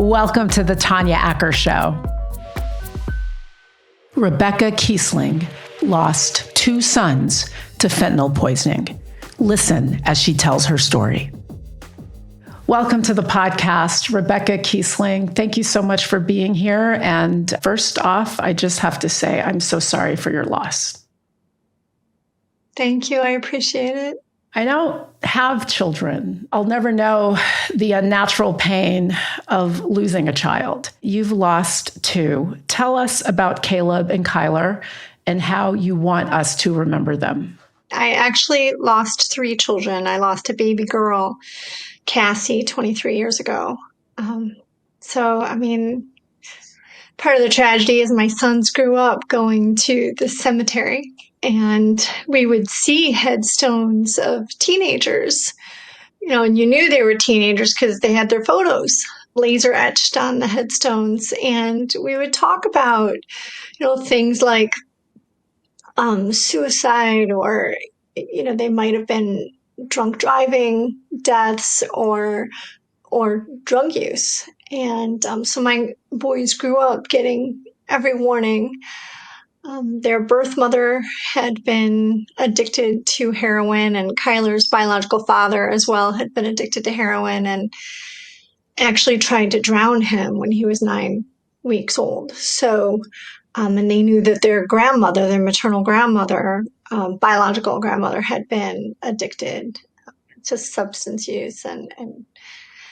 Welcome to the Tanya Acker Show. Rebecca Kiessling lost 2 sons to fentanyl poisoning. Listen as she tells her story. Welcome to the podcast, Rebecca Kiessling. Thank you so much for being here. And first off, I just have to say, I'm so sorry for your loss. Thank you. I appreciate it. I don't have children. I'll never know the unnatural pain of losing a child. You've lost 2. Tell us about Caleb and Kyler and how you want us to remember them. I actually lost 3 children. I lost a baby girl, Cassie, 23 years ago. Part of the tragedy is my sons grew up going to the cemetery, and we would see headstones of teenagers, and you knew they were teenagers because they had their photos laser etched on the headstones. And we would talk about, things like suicide, or, they might have been drunk driving deaths or drug use. And so my boys grew up getting every warning. Their birth mother had been addicted to heroin, and Kyler's biological father as well had been addicted to heroin and actually tried to drown him when he was 9 weeks old. So, and they knew that their grandmother, their maternal grandmother, biological grandmother, had been addicted to substance use. And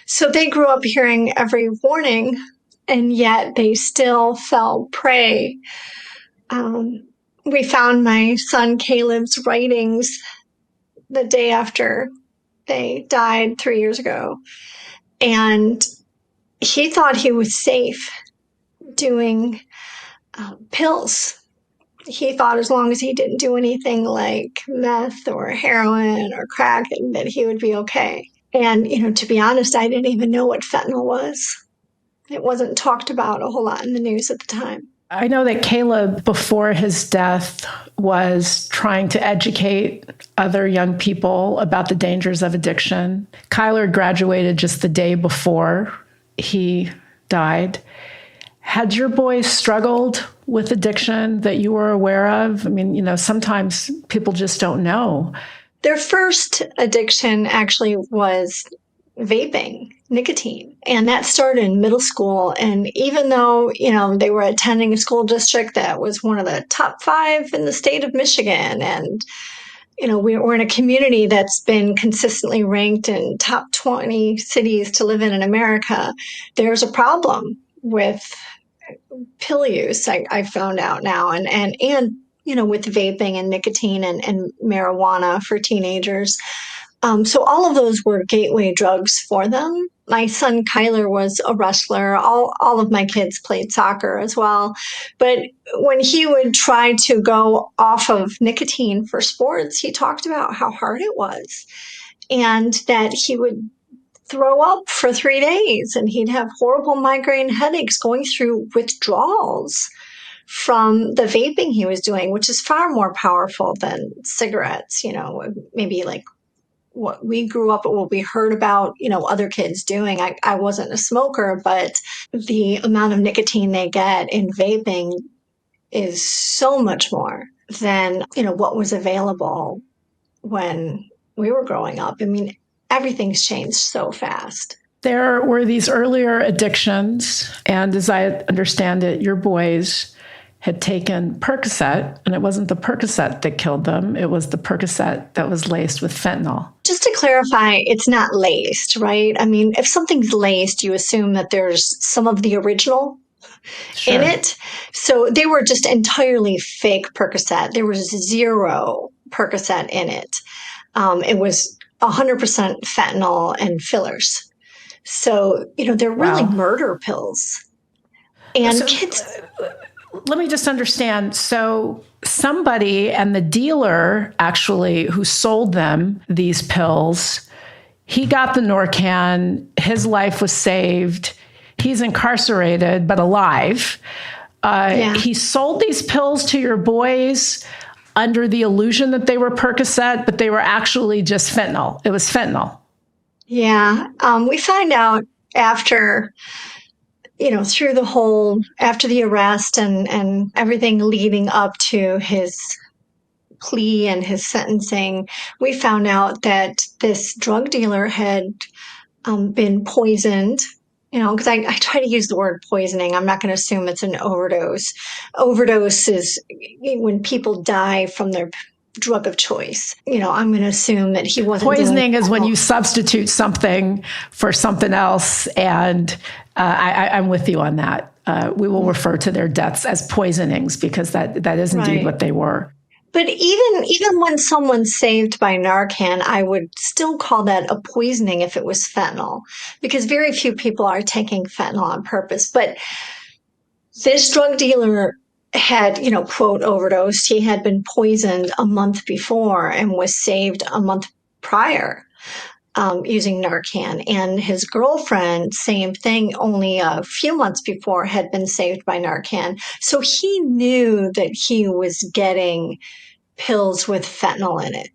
so they grew up hearing every warning, and yet they still fell prey. We found my son Caleb's writings the day after they died 3 years ago. And he thought he was safe doing pills. He thought as long as he didn't do anything like meth or heroin or crack, that he would be okay. And, to be honest, I didn't even know what fentanyl was. It wasn't talked about a whole lot in the news at the time. I know that Caleb, before his death, was trying to educate other young people about the dangers of addiction. Kyler graduated just the day before he died. Had your boys struggled with addiction that you were aware of? I mean, sometimes people just don't know. Their first addiction actually was vaping, nicotine. And that started in middle school. And even though, they were attending a school district that was one of the top 5 in the state of Michigan, and, we're in a community that's been consistently ranked in top 20 cities to live in America, there's a problem with pill use, I found out now, and with vaping and nicotine and marijuana for teenagers. So all of those were gateway drugs for them. My son Kyler was a wrestler. All of my kids played soccer as well. But when he would try to go off of nicotine for sports, he talked about how hard it was, and that he would throw up for 3 days, and he'd have horrible migraine headaches going through withdrawals from the vaping he was doing, which is far more powerful than cigarettes, maybe like what we grew up, what we heard about, other kids doing. I wasn't a smoker, but the amount of nicotine they get in vaping is so much more than, what was available when we were growing up. I mean, everything's changed so fast. There were these earlier addictions, and as I understand it, your boys had taken Percocet, and it wasn't the Percocet that killed them. It was the Percocet that was laced with fentanyl. Just to clarify, it's not laced, right? I mean, if something's laced, you assume that there's some of the original in it. So they were just entirely fake Percocet. There was 0 Percocet in it. It was 100% fentanyl and fillers. So, they're really murder pills. And kids... Let me just understand. So somebody, and the dealer actually who sold them these pills, he got the Narcan, his life was saved. He's incarcerated, but alive. He sold these pills to your boys under the illusion that they were Percocet, but they were actually just fentanyl. It was fentanyl. Yeah. We find out after through the whole, after the arrest and everything leading up to his plea and his sentencing, we found out that this drug dealer had been poisoned. Because I try to use the word poisoning. I'm not going to assume it's an overdose. Overdose is when people die from their drug of choice. I'm going to assume that he wasn't. Poisoning is when you substitute something for something else. And I'm with you on that. We will refer to their deaths as poisonings because that is indeed what they were. But even when someone's saved by Narcan, I would still call that a poisoning if it was fentanyl, because very few people are taking fentanyl on purpose. But this drug dealer had, quote, overdosed. He had been poisoned a month before and was saved a month prior using Narcan. And his girlfriend, same thing, only a few months before had been saved by Narcan. So he knew that he was getting pills with fentanyl in it.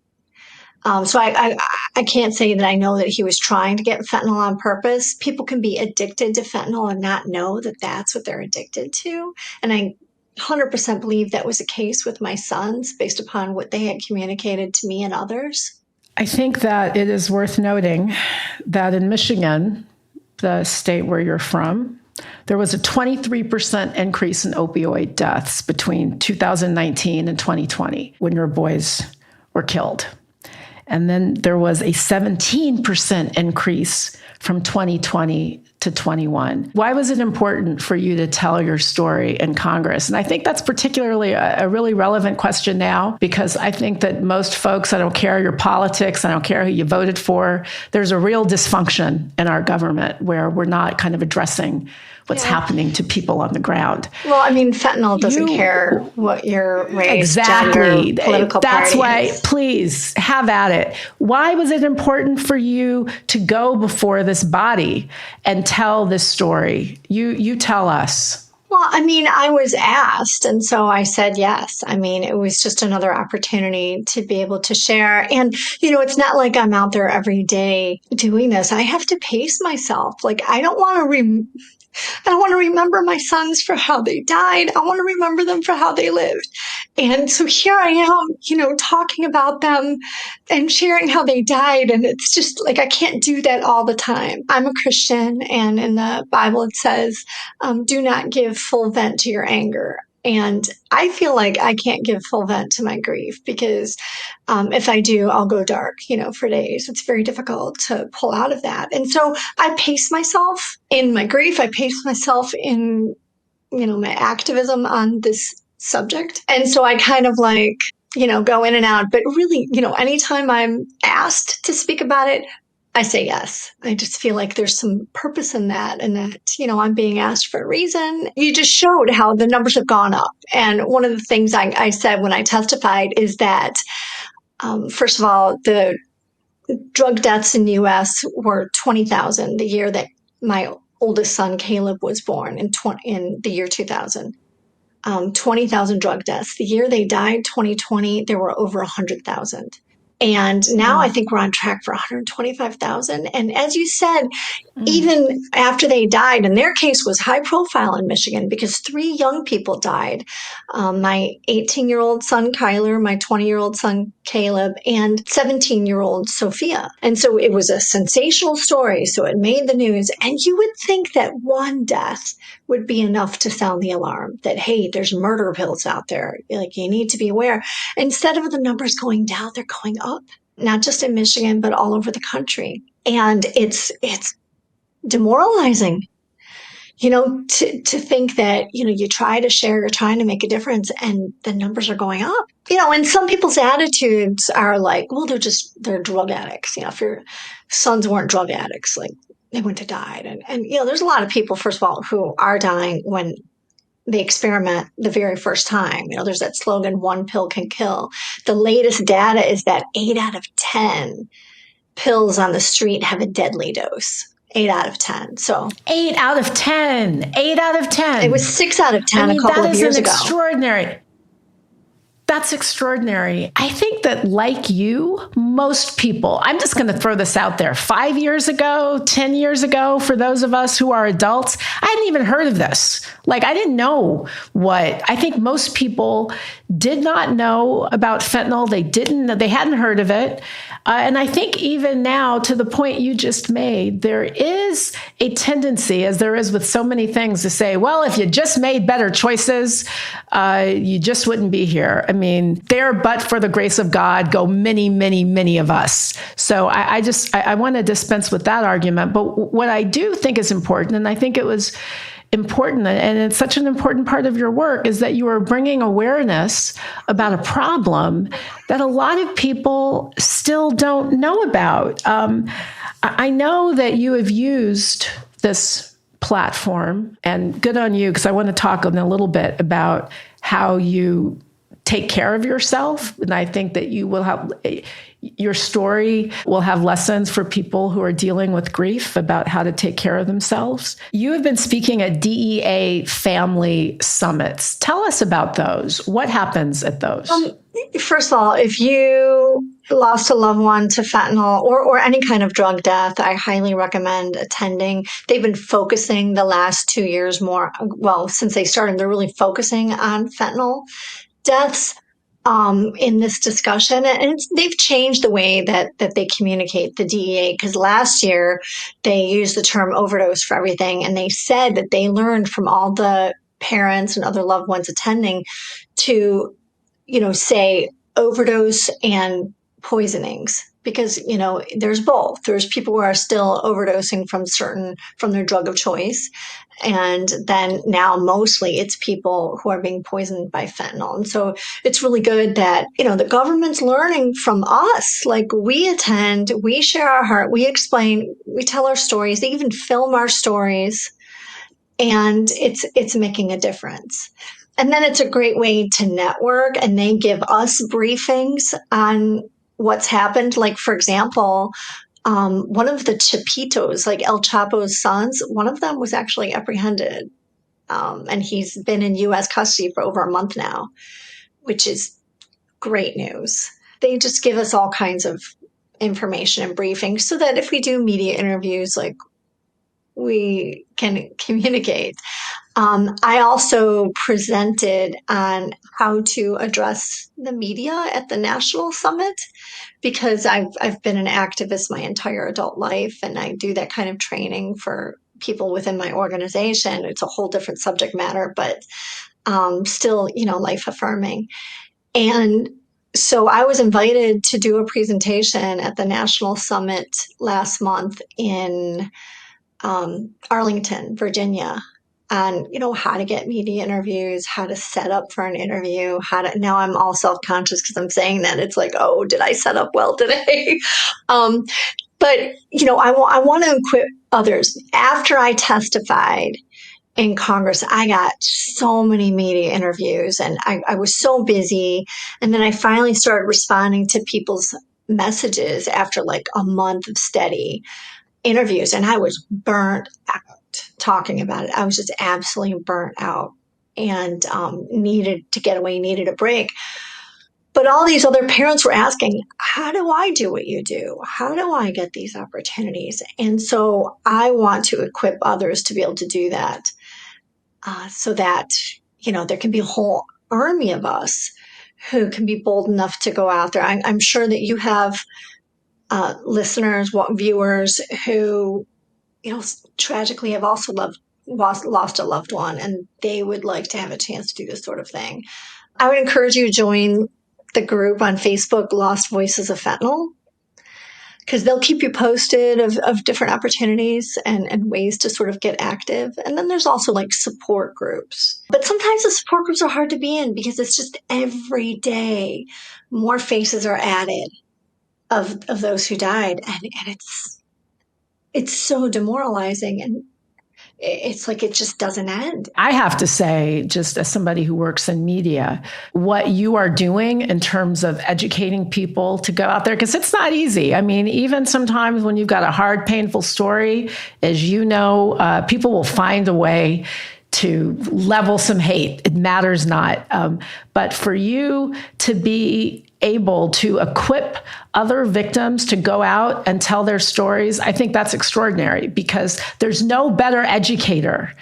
So I can't say that I know that he was trying to get fentanyl on purpose. People can be addicted to fentanyl and not know that that's what they're addicted to. And I 100% believe that was the case with my sons based upon what they had communicated to me and others. I think that it is worth noting that in Michigan, the state where you're from, there was a 23% increase in opioid deaths between 2019 and 2020 when your boys were killed. And then there was a 17% increase from 2020 to 21. Why was it important for you to tell your story in Congress? And I think that's particularly a really relevant question now, because I think that most folks, I don't care your politics, I don't care who you voted for, there's a real dysfunction in our government where we're not kind of addressing what's happening to people on the ground. Well, I mean, fentanyl doesn't care what your race, exactly. gender, political That's party why, is. please have at it. Why was it important for you to go before this body and tell this story? You tell us. Well, I mean, I was asked, and so I said yes. I mean, it was just another opportunity to be able to share. And, it's not like I'm out there every day doing this. I have to pace myself. Like, I don't want to remember my sons for how they died. I want to remember them for how they lived. And so here I am, talking about them and sharing how they died. And it's just like, I can't do that all the time. I'm a Christian, and in the Bible it says, do not give full vent to your anger. And I feel like I can't give full vent to my grief because if I do, I'll go dark, for days. It's very difficult to pull out of that. And so I pace myself in my grief. I pace myself in, my activism on this subject. And so I kind of go in and out. But really, anytime I'm asked to speak about it, I say yes. I just feel like there's some purpose in that, and that, I'm being asked for a reason. You just showed how the numbers have gone up. And one of the things I said when I testified is that, first of all, the drug deaths in the U.S. were 20,000 the year that my oldest son, Caleb, was born in the year 2000. 20,000 drug deaths. The year they died, 2020, there were over 100,000. And now I think we're on track for 125,000. And as you said, even after they died, and their case was high profile in Michigan because 3 young people died. My 18-year-old son, Kyler, my 20-year-old son, Caleb, and 17-year-old Sophia. And so it was a sensational story. So it made the news. And you would think that one death would be enough to sound the alarm that, hey, there's murder pills out there. Like, you need to be aware. Instead of the numbers going down, they're going up, not just in Michigan, but all over the country. And it's demoralizing, to think that, you try to share, you're trying to make a difference, and the numbers are going up. And some people's attitudes are like, well, they're drug addicts. If your sons weren't drug addicts, like, they wouldn't have died. And there's a lot of people, first of all, who are dying when they experiment the very first time. There's that slogan, one pill can kill. The latest data is that 8 out of 10 pills on the street have a deadly dose. 8 out of 10. So 8 out of 10. 8 out of 10. It was 6 out of 10 a couple of years ago. Extraordinary. That's extraordinary. I think that, like you, most people, I'm just going to throw this out there, 5 years ago, 10 years ago, for those of us who are adults, I hadn't even heard of this. Like, I didn't know I think most people did not know about fentanyl. They hadn't heard of it. And I think even now, to the point you just made, there is a tendency, as there is with so many things, to say, well, if you just made better choices, you just wouldn't be here. I mean, there, but for the grace of God, go many, many, many of us. So I want to dispense with that argument. But what I do think is important, and I think it was important, and it's such an important part of your work, is that you are bringing awareness about a problem that a lot of people still don't know about. I know that you have used this platform, and good on you, because I want to talk in a little bit about how you take care of yourself. And I think that your story will have lessons for people who are dealing with grief about how to take care of themselves. You have been speaking at DEA family summits. Tell us about those. What happens at those? First of all, if you lost a loved one to fentanyl or any kind of drug death, I highly recommend attending. They've been focusing the last 2 years more. Well, since they started, they're really focusing on fentanyl deaths in this discussion. And they've changed the way that they communicate, the DEA, because last year they used the term overdose for everything. And they said that they learned from all the parents and other loved ones attending to, say overdose and poisonings, because, there's both. There's people who are still overdosing from their drug of choice. And then now mostly it's people who are being poisoned by fentanyl. And so it's really good that, the government's learning from us. Like, we attend, we share our heart, we explain, we tell our stories, they even film our stories, and it's making a difference. And then it's a great way to network, and they give us briefings on what's happened. Like, for example, one of the Chapitos, like El Chapo's sons, one of them was actually apprehended. And he's been in U.S. custody for over a month now, which is great news. They just give us all kinds of information and briefings so that if we do media interviews, like, we can communicate. I also presented on how to address the media at the national summit, because I've been an activist my entire adult life, and I do that kind of training for people within my organization. It's a whole different subject matter, but still, life affirming. And so I was invited to do a presentation at the national summit last month in Arlington, Virginia, on, how to get media interviews, how to set up for an interview, now I'm all self-conscious because I'm saying that. It's like, oh, did I set up well today? But, I want to equip others. After I testified in Congress, I got so many media interviews, and I was so busy. And then I finally started responding to people's messages after like a month of steady interviews, and I was burnt out talking about it. I was just absolutely burnt out and needed to get away, needed a break. But all these other parents were asking, how do I do what you do? How do I get these opportunities? And so I want to equip others to be able to do that, so that, there can be a whole army of us who can be bold enough to go out there. I'm sure that you have listeners, viewers who, tragically have also lost a loved one, and they would like to have a chance to do this sort of thing. I would encourage you to join the group on Facebook, Lost Voices of Fentanyl, because they'll keep you posted of different opportunities and ways to sort of get active. And then there's also like support groups. But sometimes the support groups are hard to be in because it's just every day more faces are added of those who died. And it's so demoralizing, and it's like it just doesn't end. I have to say, just as somebody who works in media, what you are doing in terms of educating people to go out there, because it's not easy. I mean, even sometimes when you've got a hard, painful story, as you know, people will find a way to level some hate. It matters not. But for you to be able to equip other victims to go out and tell their stories, I think that's extraordinary, because there's no better educator,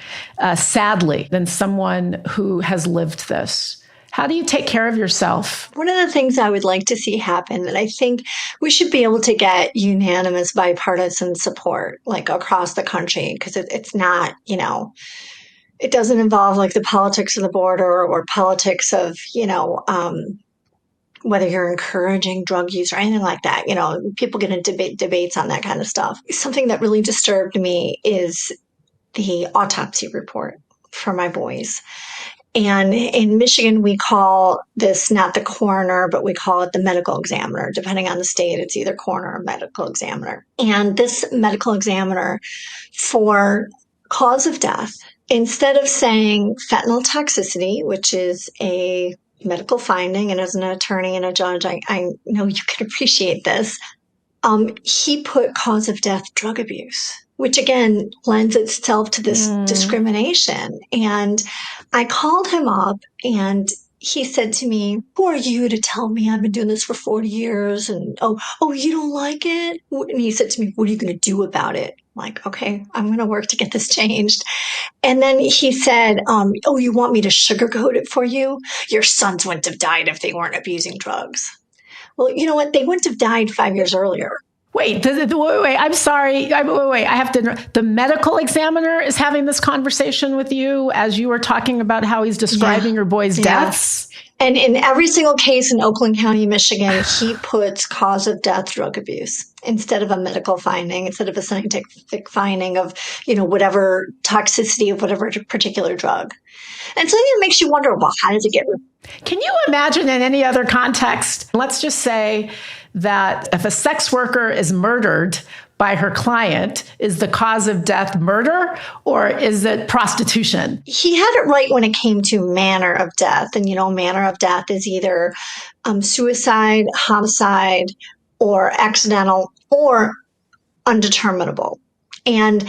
sadly, than someone who has lived this. How do you take care of yourself? One of the things I would like to see happen, that I think we should be able to get unanimous bipartisan support, like across the country, because it's not, it doesn't involve like the politics of the border or politics of, whether you're encouraging drug use or anything like that. People get into debates on that kind of stuff. Something that really disturbed me is the autopsy report for my boys. And in Michigan, we call this not the coroner, but we call it the medical examiner. Depending on the state, it's either coroner or medical examiner. And this medical examiner, for cause of death, instead of saying fentanyl toxicity, which is a medical finding, and as an attorney and a judge, I know you can appreciate this, he put cause of death drug abuse, which again lends itself to this discrimination. And I called him up and he said to me, "Who are you to tell me? I've been doing this for 40 years. And oh, you don't like it?" And he said to me, "What are you going to do about it?" I'm like, okay, I'm going to work to get this changed. And then he said, "Oh, you want me to sugarcoat it for you? Your sons wouldn't have died if they weren't abusing drugs." Well, you know what? They wouldn't have died 5 years earlier. Wait, I'm sorry. Wait, I have to. The medical examiner is having this conversation with you as you were talking about how he's describing your boy's deaths? And in every single case in Oakland County, Michigan, he puts cause of death drug abuse instead of a medical finding, instead of a scientific finding of, whatever toxicity of whatever particular drug. And so it makes you wonder, well, how does it get? Can you imagine in any other context? Let's just say that if a sex worker is murdered by her client, is the cause of death murder or is it prostitution? He had it right when it came to manner of death. And, manner of death is either suicide, homicide, or accidental or undeterminable. And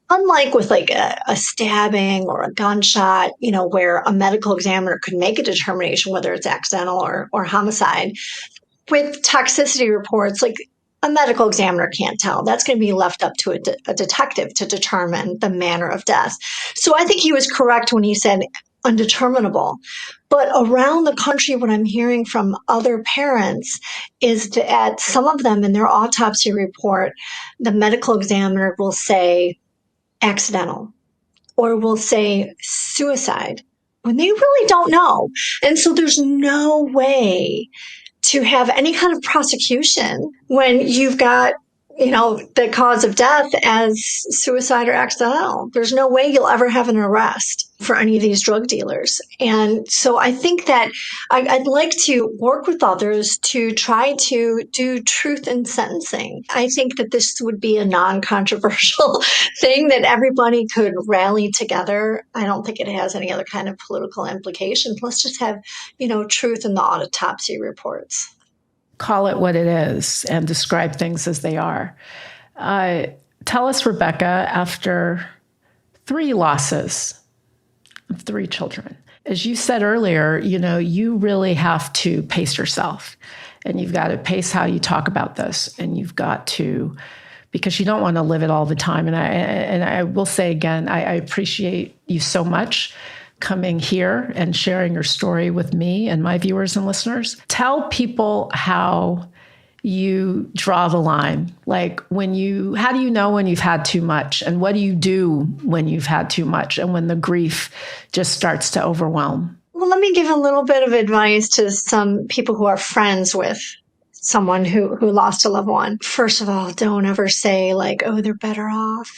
unlike with like a stabbing or a gunshot, where a medical examiner could make a determination whether it's accidental or homicide, with toxicity reports, like a medical examiner can't tell. That's going to be left up to a detective to determine the manner of death. So I think he was correct when he said undeterminable. But around the country, what I'm hearing from other parents is that some of them in their autopsy report, the medical examiner will say accidental or will say suicide when they really don't know. And so there's no way to have any kind of prosecution when you've got, the cause of death as suicide or accidental. There's no way you'll ever have an arrest for any of these drug dealers. And so I think that I'd like to work with others to try to do truth in sentencing. I think that this would be a non-controversial thing that everybody could rally together. I don't think it has any other kind of political implications. Let's just have, truth in the autopsy reports. Call it what it is and describe things as they are. Tell us, Rebecca, after 3 losses of 3 children, as you said earlier, you really have to pace yourself and you've got to pace how you talk about this, and you've got to, because you don't want to live it all the time. And I will say again, I appreciate you so much coming here and sharing your story with me and my viewers and listeners. Tell people how you draw the line. Like how do you know when you've had too much, and what do you do when you've had too much and when the grief just starts to overwhelm? Well, let me give a little bit of advice to some people who are friends with someone who lost a loved one. First of all, don't ever say like, "Oh, they're better off,"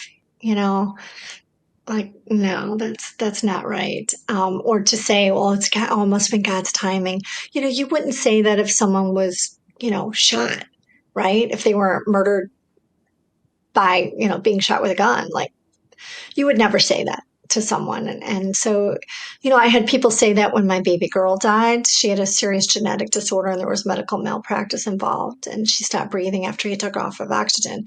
Like, no, that's not right. Or to say, well, it must have been God's timing. You wouldn't say that if someone was, shot, right? If they were murdered by, being shot with a gun, like you would never say that to someone. And so, I had people say that when my baby girl died. She had a serious genetic disorder and there was medical malpractice involved, and she stopped breathing after he took off of oxygen.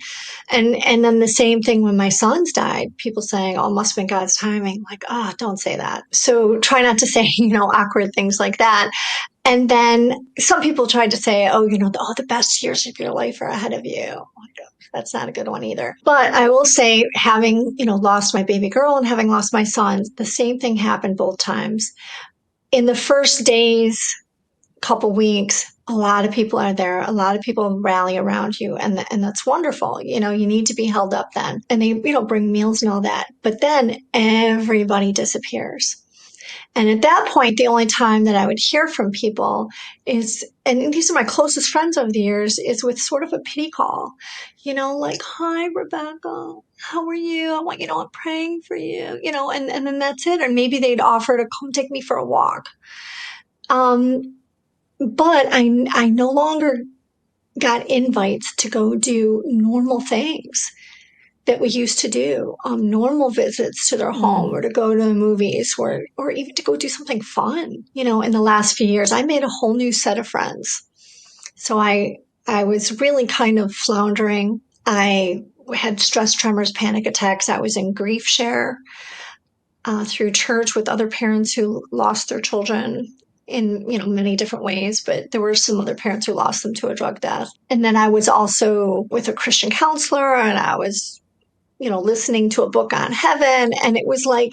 And then the same thing when my sons died, people saying, "Oh, it must have been God's timing." Like, don't say that. So try not to say, awkward things like that. And then some people tried to say, oh, the best years of your life are ahead of you. That's not a good one either. But I will say, having, lost my baby girl and having lost my son, the same thing happened both times. In the first days, couple weeks, a lot of people are there. A lot of people rally around you, and that's wonderful. You need to be held up then. And they, bring meals and all that. But then everybody disappears. And at that point, the only time that I would hear from people is, and these are my closest friends over the years, is with sort of a pity call, like, hi, Rebecca, how are you? I'm praying for you, and then that's it. Or maybe they'd offer to come take me for a walk. But I no longer got invites to go do normal things that we used to do, normal visits to their home or to go to the movies or even to go do something fun. In the last few years, I made a whole new set of friends. So I was really kind of floundering. I had stress, tremors, panic attacks. I was in grief share through church with other parents who lost their children in many different ways, but there were some other parents who lost them to a drug death. And then I was also with a Christian counselor, and I was listening to a book on heaven. And it was like,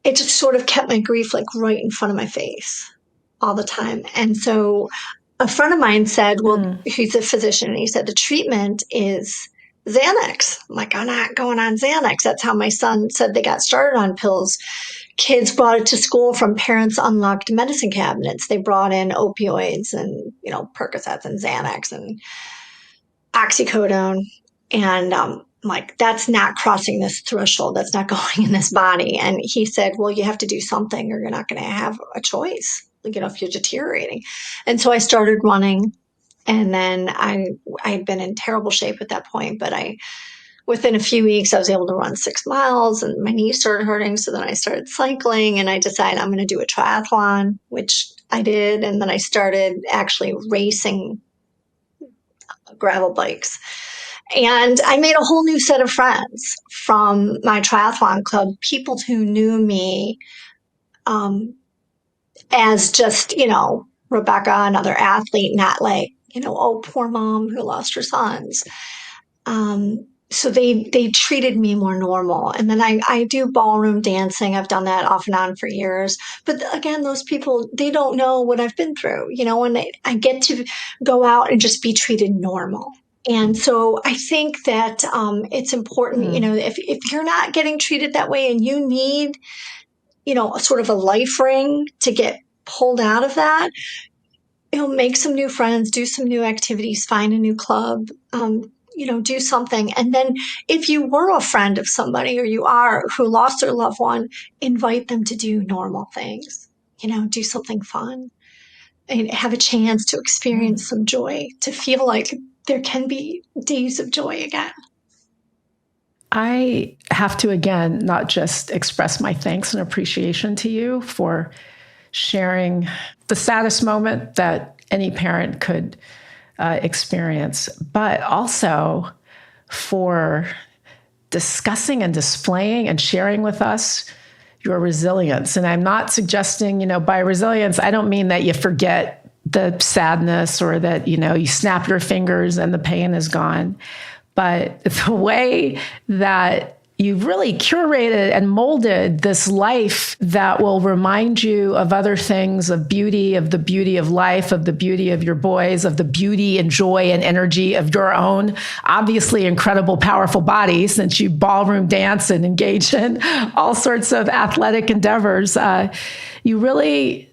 it just sort of kept my grief like right in front of my face all the time. And so a friend of mine said, well, he's a physician, and he said, the treatment is Xanax. I'm like, I'm not going on Xanax. That's how my son said they got started on pills. Kids brought it to school from parents' unlocked medicine cabinets. They brought in opioids and, Percocets and Xanax and oxycodone. And like, that's not crossing this threshold. That's not going in this body. And he said, well, you have to do something or you're not going to have a choice, if you're deteriorating. And so I started running. And then I had been in terrible shape at that point, but within a few weeks, I was able to run 6 miles and my knees started hurting. So then I started cycling and I decided I'm going to do a triathlon, which I did. And then I started actually racing gravel bikes. And I made a whole new set of friends from my triathlon club, people who knew me as just, Rebecca, another athlete, not like, oh, poor mom who lost her sons. So they treated me more normal. And then I do ballroom dancing. I've done that off and on for years. But again, those people, they don't know what I've been through, and I get to go out and just be treated normal. And so I think that it's important, if you're not getting treated that way and you need, a sort of a life ring to get pulled out of that, make some new friends, do some new activities, find a new club, do something. And then if you were a friend of somebody or you are who lost their loved one, invite them to do normal things, do something fun and have a chance to experience some joy, to feel like there can be days of joy again. I have to, again, not just express my thanks and appreciation to you for sharing the saddest moment that any parent could experience, but also for discussing and displaying and sharing with us your resilience. And I'm not suggesting, by resilience, I don't mean that you forget the sadness or that, you snap your fingers and the pain is gone. But the way that you've really curated and molded this life that will remind you of other things, of the beauty of life, of the beauty of your boys, of the beauty and joy and energy of your own, obviously incredible, powerful body, since you ballroom dance and engage in all sorts of athletic endeavors. You really...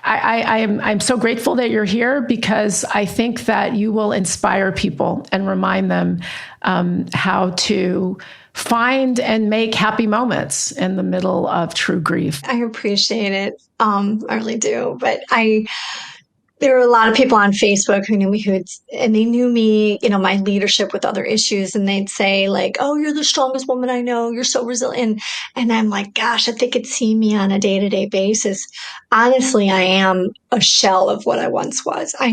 I'm so grateful that you're here because I think that you will inspire people and remind them how to find and make happy moments in the middle of true grief. I appreciate it. I really do. But there were a lot of people on Facebook who knew me and they knew me, my leadership with other issues. And they'd say like, oh, you're the strongest woman I know. You're so resilient. And I'm like, gosh, if they could see me on a day-to-day basis, honestly, I am a shell of what I once was. I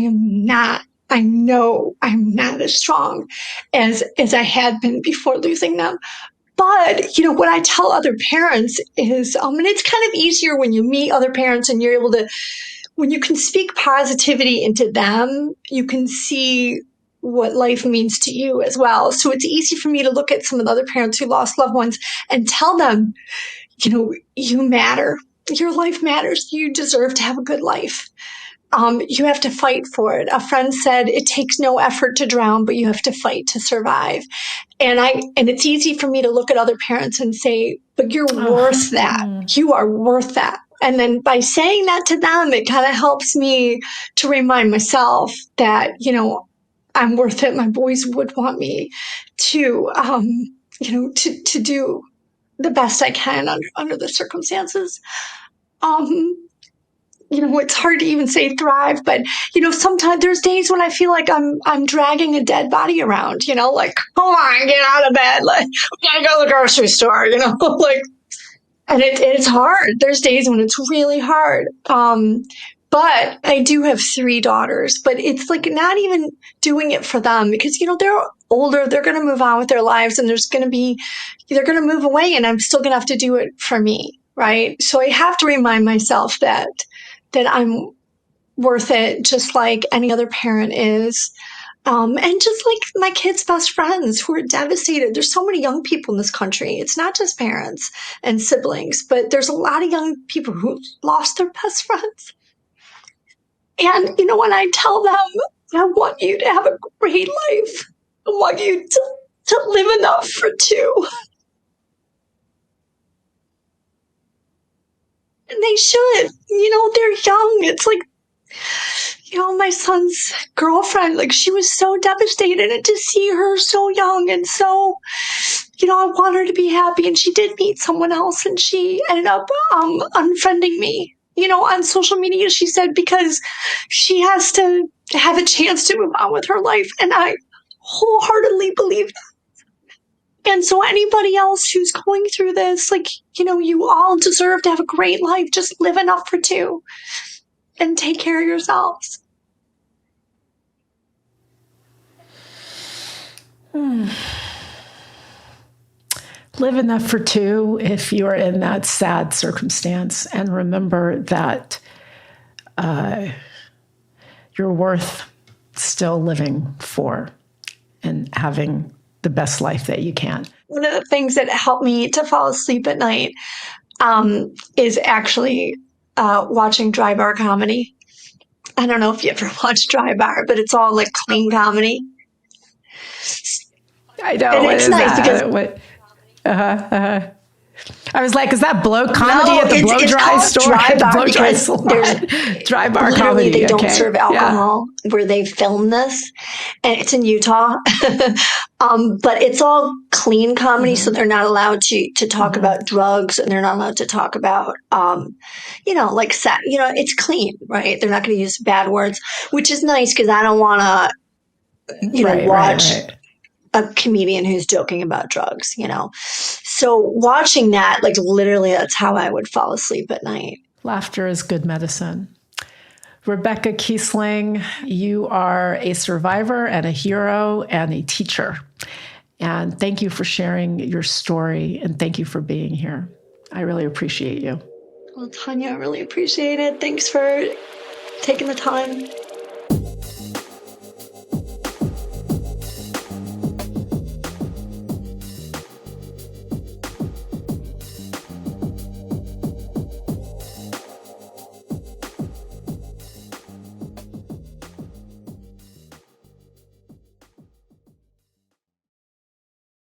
know I'm not as strong as I had been before losing them. But, what I tell other parents is, and it's kind of easier when you meet other parents and you're able to when you can speak positivity into them, you can see what life means to you as well. So it's easy for me to look at some of the other parents who lost loved ones and tell them, you matter. Your life matters. You deserve to have a good life. You have to fight for it. A friend said, it takes no effort to drown, but you have to fight to survive. And it's easy for me to look at other parents and say, but you're worth that. You are worth that. And then by saying that to them, it kind of helps me to remind myself that, I'm worth it. My boys would want me to, to do the best I can under the circumstances. It's hard to even say thrive, but sometimes there's days when I feel like I'm dragging a dead body around, like, come on, get out of bed, like, we gotta go to the grocery store, like, and it's hard. There's days when it's really hard. But I do have 3 daughters, but it's like not even doing it for them because, they're older, they're going to move on with their lives and they're going to move away and I'm still going to have to do it for me. Right. So I have to remind myself that I'm worth it just like any other parent is. And just like my kids' best friends who are devastated. There's so many young people in this country. It's not just parents and siblings, but there's a lot of young people who lost their best friends. And, when I tell them, I want you to have a great life. I want you to live enough for 2. And they should. They're young. It's like, my son's girlfriend, like she was so devastated and to see her so young and so, I want her to be happy. And she did meet someone else and she ended up unfriending me, on social media, she said, because she has to have a chance to move on with her life. And I wholeheartedly believe that. And so anybody else who's going through this, like, you all deserve to have a great life. Just live enough for 2 and take care of yourselves. Live enough for 2 if you are in that sad circumstance. And remember that you're worth still living for and having the best life that you can. One of the things that helped me to fall asleep at night is actually watching dry bar comedy. I don't know if you ever watched Dry Bar, but it's all like clean comedy. I know. And it's nice because I was like, is that blow comedy at the blow dry store? Dry bar blow dry because salon. Dry bar literally comedy. they don't serve alcohol where they film this, and it's in Utah. But it's all clean comedy, so they're not allowed to talk about drugs, and they're not allowed to talk about like sex. It's clean, right? They're not going to use bad words, which is nice because I don't want to watch a comedian who's joking about drugs, So watching that, like literally that's how I would fall asleep at night. Laughter is good medicine. Rebecca Kiessling, you are a survivor and a hero and a teacher. And thank you for sharing your story and thank you for being here. I really appreciate you. Well, Tanya, I really appreciate it. Thanks for taking the time.